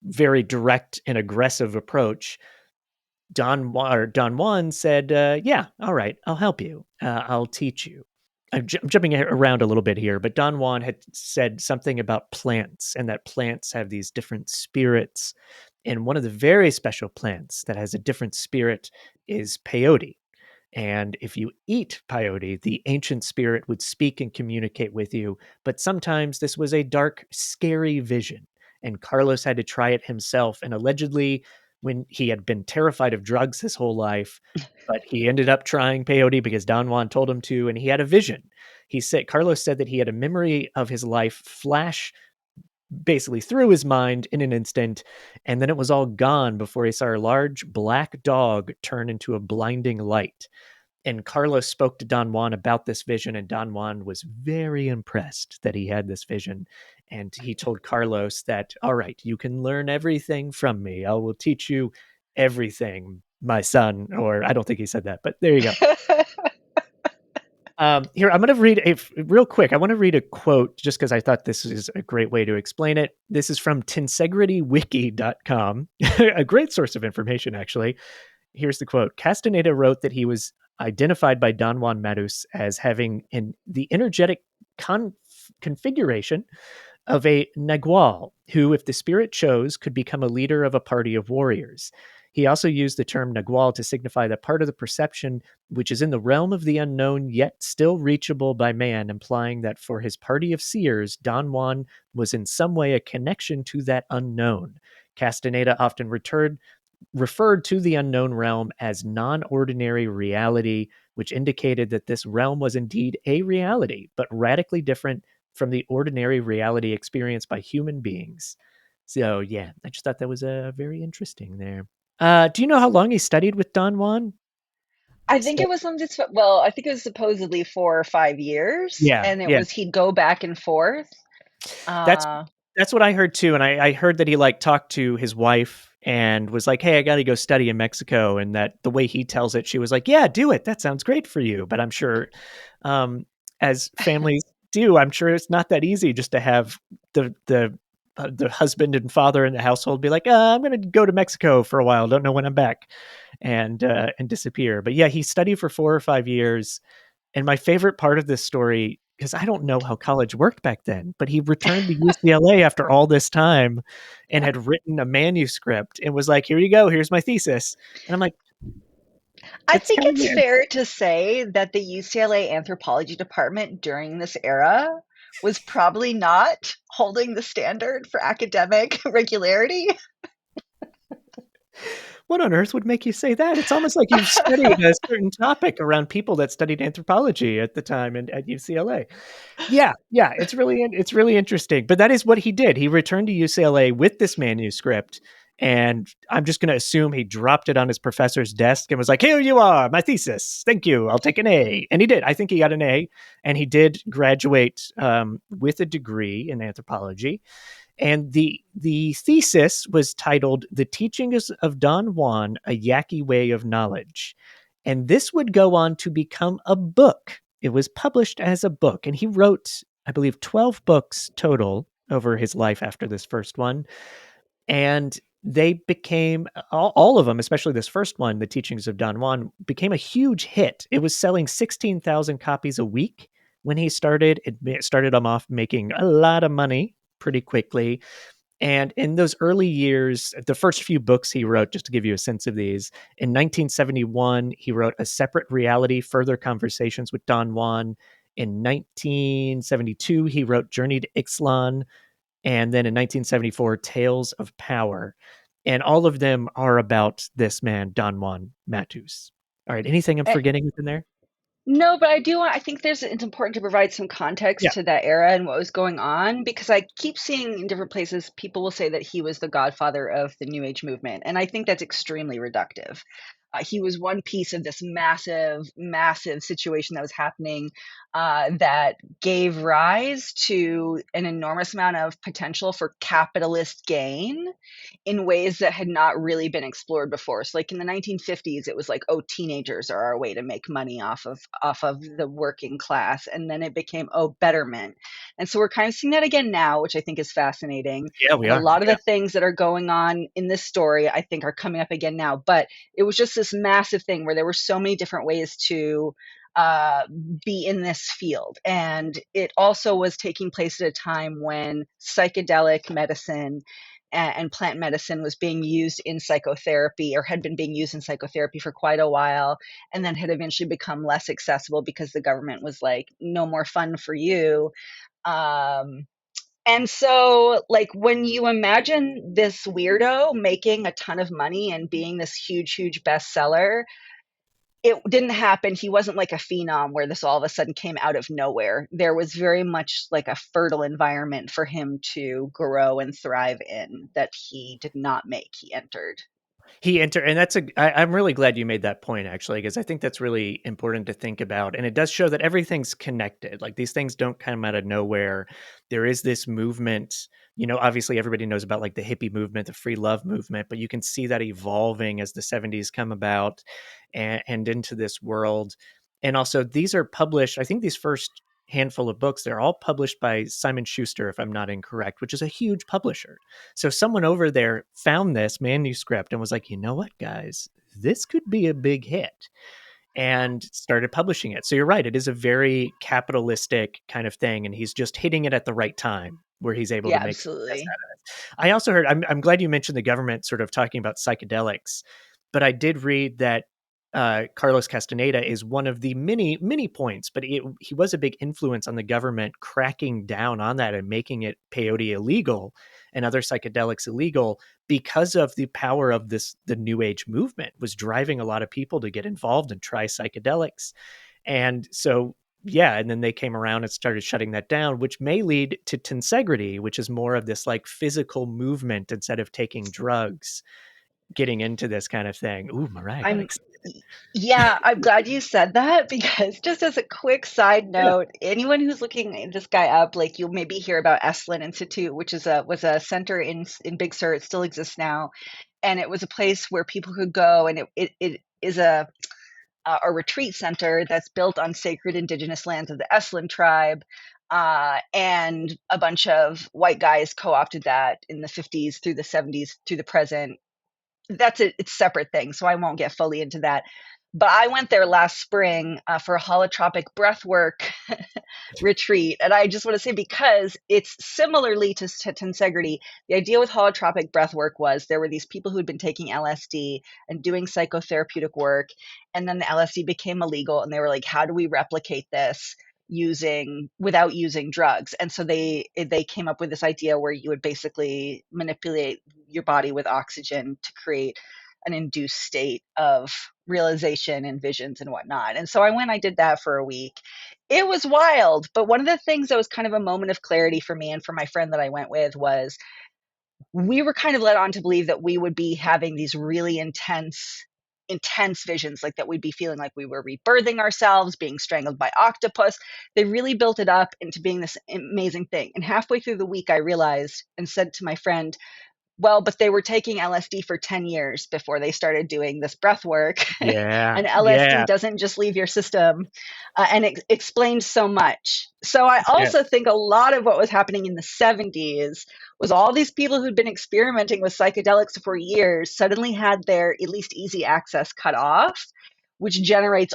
very direct and aggressive approach, Don Juan said, "Yeah, all right, I'll help you. I'll teach you." I'm jumping around a little bit here, but Don Juan had said something about plants and that plants have these different spirits. And one of the very special plants that has a different spirit is peyote. And if you eat peyote, the ancient spirit would speak and communicate with you. But sometimes this was a dark, scary vision. And Carlos had to try it himself. And allegedly, when he had been terrified of drugs his whole life, but he ended up trying peyote because Don Juan told him to, and he had a vision. Carlos said that he had a memory of his life flash basically through his mind in an instant, and then it was all gone before he saw a large black dog turn into a blinding light. And Carlos spoke to Don Juan about this vision, and Don Juan was very impressed that he had this vision. And he told Carlos that, "All right, you can learn everything from me. I will teach you everything, my son." Or I don't think he said that, but there you go. Here, I'm going to read real quick. I want to read a quote just because I thought this is a great way to explain it. This is from tensegritywiki.com, a great source of information, actually. Here's the quote. Castaneda wrote that he was identified by Don Juan Matus as having the energetic configuration of a nagual, who, if the spirit chose, could become a leader of a party of warriors. He also used the term nagual to signify that part of the perception which is in the realm of the unknown, yet still reachable by man, implying that for his party of seers, Don Juan was in some way a connection to that unknown. Castaneda often referred to the unknown realm as non-ordinary reality, which indicated that this realm was indeed a reality, but radically different from the ordinary reality experienced by human beings. So yeah, I just thought that was very interesting there. Do you know how long he studied with Don Juan? I think So, it was some well, I think it was supposedly 4 or 5 years, yeah, and it yeah. was he'd go back and forth. That's Uh, that's what I heard too, and I heard that he like talked to his wife and was like, "Hey, I got to go study in Mexico," and that the way he tells it, she was like, "Yeah, do it. That sounds great for you." But I'm sure, um, as families do, I'm sure it's not that easy just to have the husband and father in the household be like, "I'm going to go to Mexico for a while. Don't know when I'm back," and disappear. But yeah, he studied for 4 or 5 years, and my favorite part of this story, because I don't know how college worked back then, but he returned to UCLA after all this time and had written a manuscript and was like, "Here you go. Here's my thesis." And I'm like, I it's think kind of it's weird. fair to say that the UCLA anthropology department during this era was probably not holding the standard for academic regularity. What on earth would make you say that? It's almost like you've studied a certain topic around people that studied anthropology at the time at UCLA. Yeah, yeah, it's really interesting. But that is what he did. He returned to UCLA with this manuscript, and I'm just going to assume he dropped it on his professor's desk and was like, "Here you are, my thesis. Thank you. I'll take an A." And he did. I think he got an A, and he did graduate with a degree in anthropology. And the thesis was titled "The Teachings of Don Juan: A Yaqui Way of Knowledge." And this would go on to become a book. It was published as a book, and he wrote, I believe, 12 books total over his life after this first one. And they became all of them, especially this first one, The Teachings of Don Juan, became a huge hit. It was selling 16,000 copies a week when he started. It started him off making a lot of money pretty quickly. And in those early years, the first few books he wrote, just to give you a sense of these, in 1971, he wrote A Separate Reality, Further Conversations with Don Juan. In 1972, he wrote Journey to Ixtlan. And then in 1974, Tales of Power. And all of them are about this man, Don Juan Matus. All right, anything I'm forgetting within there? No, but I think it's important to provide some Yeah. context to that era and what was going on because I keep seeing in different places people will say that he was the godfather of the New Age movement, and I think that's extremely reductive. He was one piece of this massive, massive situation that was happening that gave rise to an enormous amount of potential for capitalist gain in ways that had not really been explored before. So like in the 1950s, it was like, oh, teenagers are our way to make money off of the working class. And then it became, oh, betterment. And so we're kind of seeing that again now, which I think is fascinating. Yeah, we And a are. lot of Yeah. the things that are going on in this story, I think, are coming up again now. But it was just this massive thing where there were so many different ways to uh, be in this field. And it also was taking place at a time when psychedelic medicine and plant medicine was being used in psychotherapy or had been being used in psychotherapy for quite a while and then had eventually become less accessible because the government was like no more fun for you. And so like when you imagine this weirdo making a ton of money and being this huge bestseller, it didn't happen. He wasn't like a phenom where this all of a sudden came out of nowhere. There was very much like a fertile environment for him to grow and thrive in that he did not make. He entered. He entered, and I'm really glad you made that point actually, because I think that's really important to think about. And it does show that everything's connected. Like these things don't come out of nowhere. There is this movement, obviously everybody knows about like the hippie movement, the free love movement, but you can see that evolving as the 70s come about and into this world. And also these are published, I think these first handful of books, they're all published by Simon Schuster, if I'm not incorrect, which is a huge publisher. So someone over there found this manuscript and was like, you know what, guys, this could be a big hit, and started publishing it. So you're right. It is a very capitalistic kind of thing. And he's just hitting it at the right time where he's able to Yeah, make success absolutely. out of it. I also heard, I'm glad you mentioned the government sort of talking about psychedelics, but I did read that Carlos Castaneda is one of the many points, but he was a big influence on the government cracking down on that and making it peyote illegal and other psychedelics illegal because of the power of the New Age movement was driving a lot of people to get involved and try psychedelics. And so, yeah, and then they came around and started shutting that down, which may lead to Tensegrity, which is more of this like physical movement instead of taking drugs, getting into this kind of thing. Ooh, Mariah got I'm excited. Yeah, I'm glad you said that because just as a quick side Yeah. note, anyone who's looking this guy up, like you'll maybe hear about Esalen Institute, which is a was a center in Big Sur. It still exists now, and it was a place where people could go, and it is a retreat center that's built on sacred indigenous lands of the Esalen tribe. And a bunch of white guys co-opted that in the 50s through the 70s through the present. It's a separate thing, so I won't get fully into that. But I went there last spring for a holotropic breathwork retreat, and I just want to say because it's similarly to Tensegrity, the idea with holotropic breathwork was there were these people who had been taking LSD and doing psychotherapeutic work, and then the LSD became illegal, and they were like, "How do we replicate this?" using without using drugs. And so they came up with this idea where you would basically manipulate your body with oxygen to create an induced state of realization and visions and whatnot. And so I did that for a week. It was wild, but one of the things that was kind of a moment of clarity for me and for my friend that I went with was we were kind of led on to believe that we would be having these really intense visions, like that we'd be feeling like we were rebirthing ourselves, being strangled by octopus. They really built it up into being this amazing thing. And halfway through the week I realized and said to my friend, well, but they were taking LSD for 10 years before they started doing this breath work. Yeah. And LSD Yeah. doesn't just leave your system. And it explains so much. So I Yeah. also think a lot of what was happening in the 70s was all these people who'd been experimenting with psychedelics for years suddenly had their at least easy access cut off, which generates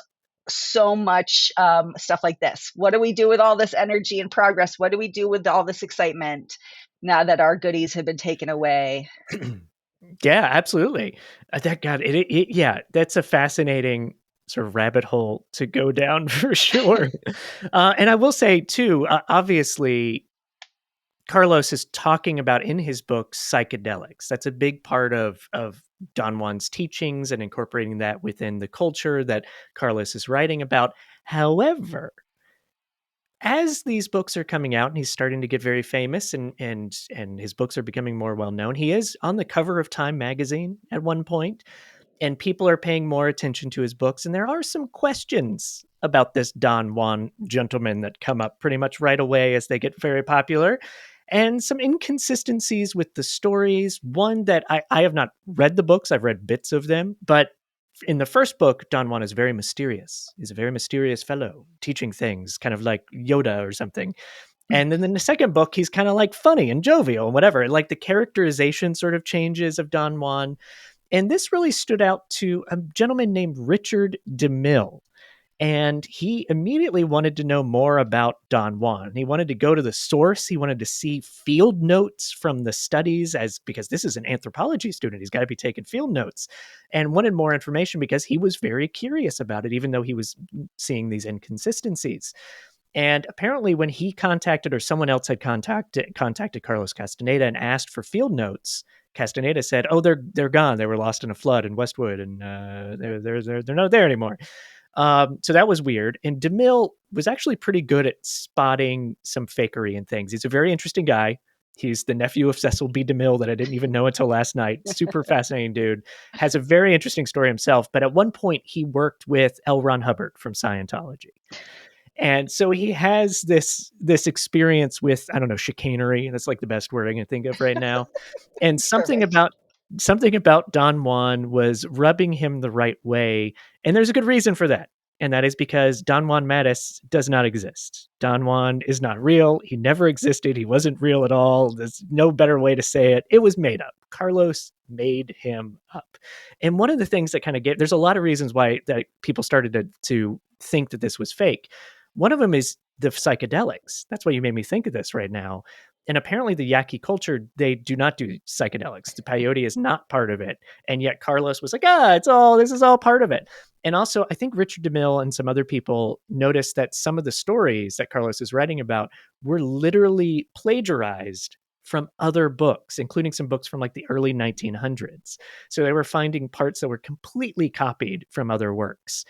so much stuff like this. What do we do with all this energy and progress? What do we do with all this excitement now that our goodies have been taken away? Yeah, absolutely. That God, yeah, that's a fascinating sort of rabbit hole to go down for sure. And I will say too, obviously, Carlos is talking about in his book psychedelics. That's a big part of Don Juan's teachings and incorporating that within the culture that Carlos is writing about. However, as these books are coming out and he's starting to get very famous and his books are becoming more well known, he is on the cover of Time magazine at one point, and people are paying more attention to his books. And there are some questions about this Don Juan gentleman that come up pretty much right away as they get very popular, and some inconsistencies with the stories. One that I have not read the books, I've read bits of them, but in the first book, Don Juan is very mysterious. He's a very mysterious fellow, teaching things, kind of like Yoda or something. And then in the second book, he's kind of like funny and jovial and whatever. Like the characterization sort of changes of Don Juan. And this really stood out to a gentleman named Richard DeMille. And he immediately wanted to know more about Don Juan. He wanted to go to the source. He wanted to see field notes from the studies, as because this is an anthropology student. He's got to be taking field notes, and wanted more information because he was very curious about it, even though he was seeing these inconsistencies. And apparently, when he contacted, or someone else had contacted Carlos Castaneda and asked for field notes, Castaneda said, "Oh, they're gone. They were lost in a flood in Westwood, and they're not there anymore." So that was weird. And DeMille was actually pretty good at spotting some fakery and things. He's a very interesting guy. He's the nephew of Cecil B. DeMille that I didn't even know until last night. Super fascinating dude. Has a very interesting story himself. But at one point, he worked with L. Ron Hubbard from Scientology. And so he has this experience with, I don't know, chicanery. That's like the best word I can think of right now. And Perfect. something about Don Juan was rubbing him the right way. And there's a good reason for that. And that is because Don Juan Mattis does not exist. Don Juan is not real. He never existed. He wasn't real at all. There's no better way to say it. It was made up. Carlos made him up. And one of the things that kind of there's a lot of reasons why that people started to think that this was fake. One of them is the psychedelics. That's why you made me think of this right now. And apparently the Yaqui culture, they do not do psychedelics. The peyote is not part of it. And yet Carlos was like, this is all part of it. And also, I think Richard DeMille and some other people noticed that some of the stories that Carlos is writing about were literally plagiarized from other books, including some books from like the early 1900s. So they were finding parts that were completely copied from other works.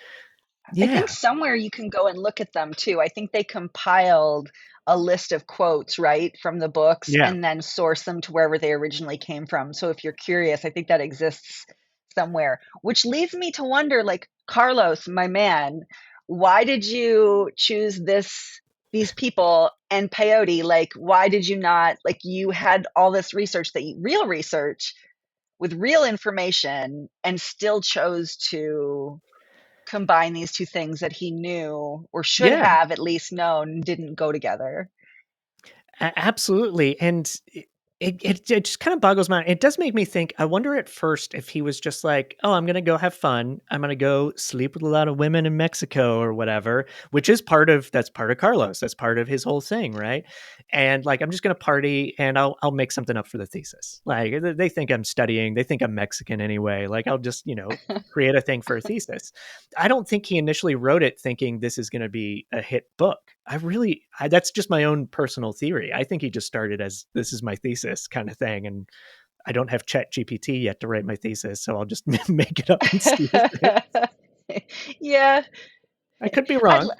I think Yeah, somewhere you can go and look at them too. I think they compiled a list of quotes, right, from the books yeah. and then source them to wherever they originally came from. So if you're curious, I think that exists somewhere, which leads me to wonder, like, Carlos, my man, why did you choose these people and peyote? Like, why did you not, like, you had all this research real research with real information and still chose to combine these two things that he knew or should Yeah, have at least known didn't go together. absolutely. And it just kind of boggles my mind. It does make me think. I wonder at first if he was just like, "Oh, I'm gonna go have fun. I'm gonna go sleep with a lot of women in Mexico or whatever," which is that's part of Carlos. That's part of his whole thing, right? And like, I'm just gonna party and I'll make something up for the thesis. Like they think I'm studying. They think I'm Mexican anyway. Like I'll just create a thing for a thesis. I don't think he initially wrote it thinking this is going to be a hit book. That's just my own personal theory. I think he just started as this is my thesis kind of thing. And I don't have Chat GPT yet to write my thesis. So I'll just make it up and see if it, Yeah, I could be I'd wrong.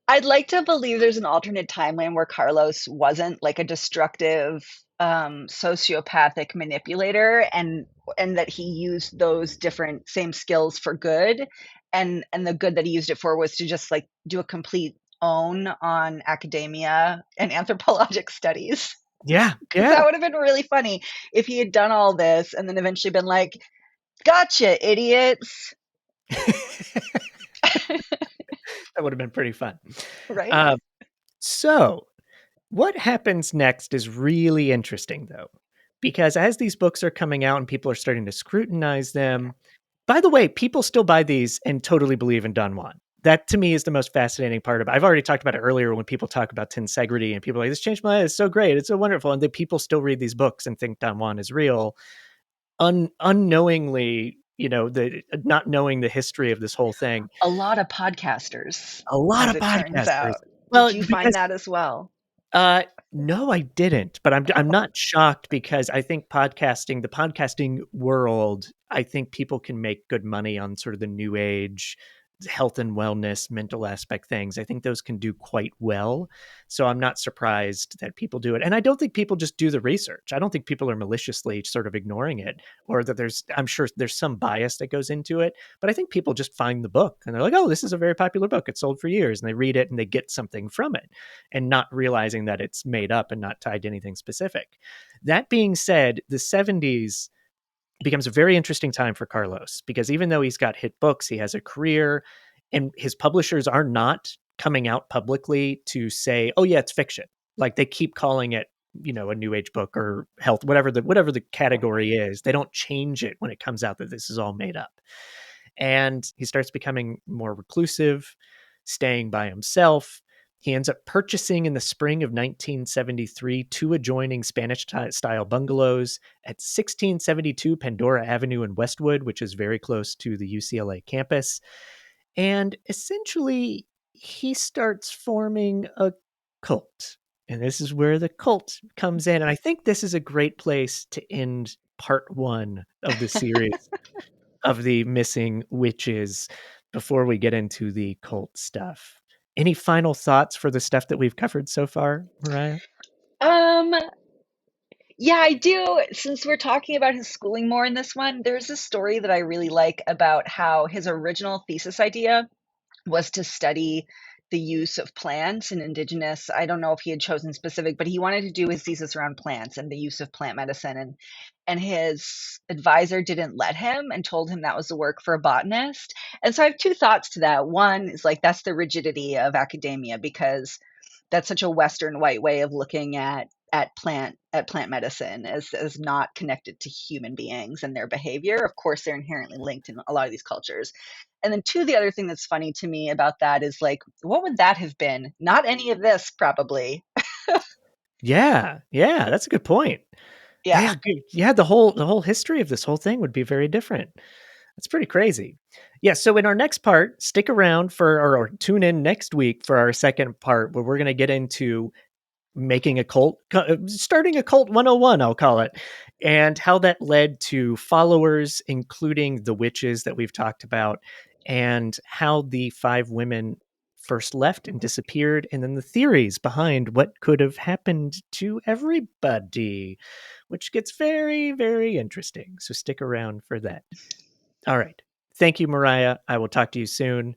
I'd like to believe there's an alternate timeline where Carlos wasn't like a destructive sociopathic manipulator and that he used those different same skills for good and the good that he used it for was to just like do a complete own on academia and anthropologic studies. Yeah. Because that Yeah. would have been really funny if he had done all this and then eventually been like, gotcha, idiots. That would have been pretty fun. Right? Uh, so what happens next is really interesting, though, because as these books are coming out and people are starting to scrutinize them, by the way, people still buy these and totally believe in Don Juan. That to me is the most fascinating part of it. I've already talked about it earlier when people talk about Tensegrity and people are like, this changed my life. It's so great. It's so wonderful. And then people still read these books and think Don Juan is real, unknowingly, not knowing the history of this whole thing. A lot of podcasters, A lot as of it turns podcasters. out. Did Well, you find because that as well? no, I didn't, but I'm Oh, not shocked because I think the podcasting world, I think people can make good money on sort of the new age health and wellness, mental aspect things. I think those can do quite well. So I'm not surprised that people do it. And I don't think people just do the research. I don't think people are maliciously sort of ignoring it or that I'm sure there's some bias that goes into it, but I think people just find the book and they're like, oh, this is a very popular book. It's sold for years. And they read it and they get something from it and not realizing that it's made up and not tied to anything specific. That being said, the 70s becomes a very interesting time for Carlos because even though he's got hit books, he has a career, and his publishers are not coming out publicly to say, "Oh yeah, it's fiction." Like they keep calling it, a new age book or health, whatever the category is. They don't change it when it comes out that this is all made up. And he starts becoming more reclusive, staying by himself. He ends up purchasing in the spring of 1973 two adjoining Spanish style bungalows at 1672 Pandora Avenue in Westwood, which is very close to the UCLA campus. And essentially, he starts forming a cult. And this is where the cult comes in. And I think this is a great place to end part one of the series of the missing witches before we get into the cult stuff. Any final thoughts for the stuff that we've covered so far, Mariah? um, yeah, I do. Since we're talking about his schooling more in this one, there's a story that I really like about how his original thesis idea was to study the use of plants and indigenous. I don't know if he had chosen specific, but he wanted to do his thesis around plants and the use of plant medicine. And his advisor didn't let him and told him that was the work for a botanist. And so I have two thoughts to that. One is like that's the rigidity of academia because that's such a Western white way of looking at plant medicine as not connected to human beings and their behavior. Of course, they're inherently linked in a lot of these cultures. And then two, the other thing that's funny to me about that is like, what would that have been? Not any of this, probably. Yeah, yeah, that's a good point. Yeah. Yeah, the whole history of this whole thing would be very different. That's pretty crazy. Yeah, so in our next part, stick around or tune in next week for our second part where we're going to get into making a cult, starting a cult 101, I'll call it, and how that led to followers, including the witches that we've talked about, and how the 5 women first left and disappeared, and then the theories behind what could have happened to everybody, which gets very, very interesting. So stick around for that. All right. Thank you, Mariah. I will talk to you soon.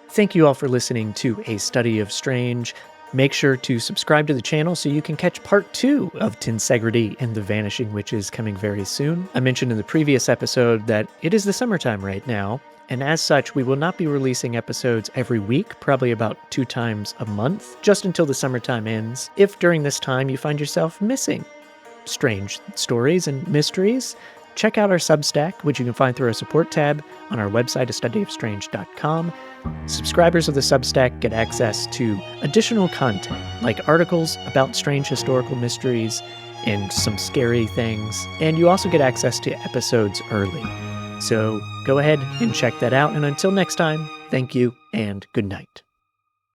Thank you all for listening to A Study of Strange. Make sure to subscribe to the channel so you can catch part 2 of Tensegrity and the Vanishing Witches coming very soon. I mentioned in the previous episode that it is the summertime right now, and as such, we will not be releasing episodes every week, probably about 2 times a month, just until the summertime ends. If during this time you find yourself missing strange stories and mysteries, check out our Substack, which you can find through our support tab on our website, astudyofstrange.com. Subscribers of the Substack get access to additional content, like articles about strange historical mysteries and some scary things, and you also get access to episodes early. So go ahead and check that out, and until next time, thank you and good night.